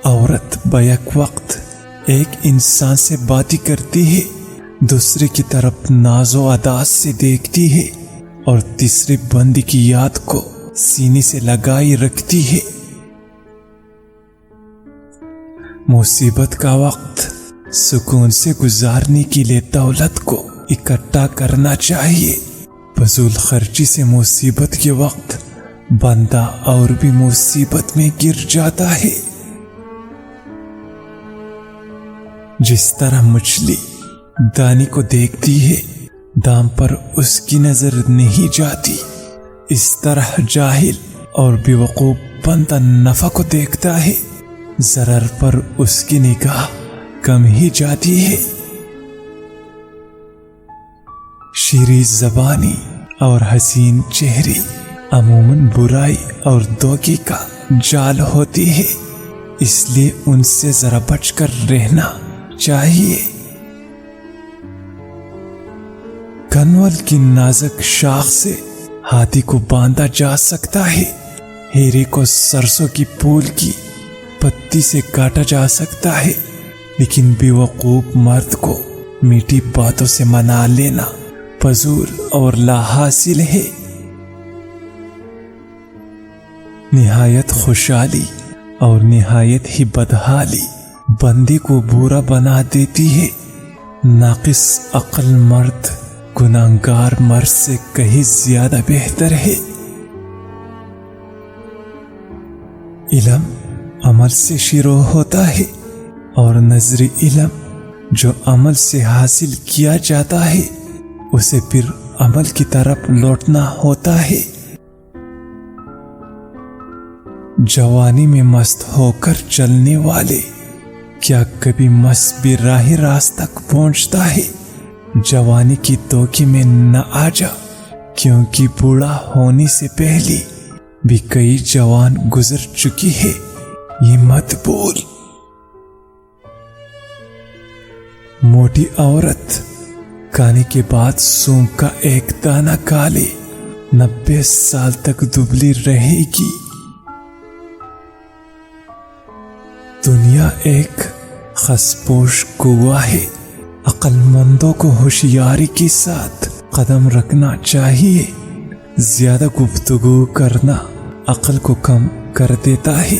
عورت بیک وقت ایک انسان سے باتیں کرتی ہے، دوسرے کی طرف ناز و اداس سے دیکھتی ہے اور تیسرے بندے کی یاد کو سینے سے لگائی رکھتی ہے۔ مصیبت کا وقت سکون سے گزارنے کے لیے دولت کو اکٹھا کرنا چاہیے۔ فضول خرچی سے مصیبت کے وقت بندہ اور بھی مصیبت میں گر جاتا ہے۔ جس طرح مچھلی دانے کو دیکھتی ہے، دام پر اس کی نظر نہیں جاتی، اس طرح جاہل اور بیوقوف بندہ نفع کو دیکھتا ہے، ضرر پر اس کی نگاہ کم ہی جاتی ہے۔ شیریں زبانی اور حسین چہرے عموماً برائی اور دھوکے کا جال ہوتی ہے، اس لیے ان سے ذرا بچ کر رہنا چاہیے۔ کنول کی نازک شاخ سے ہاتھی کو باندھا جا سکتا ہے، ہیرے کو سرسوں کی پھول کی پتی سے کاٹا جا سکتا ہے، لیکن بیوقوف مرد کو میٹھی باتوں سے منا لینا فضول اور لا حاصل ہے۔ نہایت خوشحالی اور نہایت ہی بدحالی بندے کو برا بنا دیتی ہے۔ ناقص عقل مرد گناہگار مرد سے کہیں زیادہ بہتر ہے۔ علم عمل سے شروع ہوتا ہے اور نظری علم جو عمل سے حاصل کیا جاتا ہے اسے پھر عمل کی طرف لوٹنا ہوتا ہے۔ جوانی میں مست ہو کر چلنے والے کیا کبھی مست بھی راست تک پہنچتا ہے؟ جوانی کی دھوکے میں نہ آ جا، کیونکہ بوڑھا ہونے سے پہلے بھی کئی جوان گزر چکی ہے، یہ مت بول۔ موٹی عورت کھانے کے بعد سونگ کا ایک دانہ کھا لے 90 سال تک دبلی رہے گی۔ دنیا ایک خسپوش کنواں ہے، عقل مندوں کو ہوشیاری کے ساتھ قدم رکھنا چاہیے۔ زیادہ گفتگو کرنا عقل کو کم کر دیتا ہے۔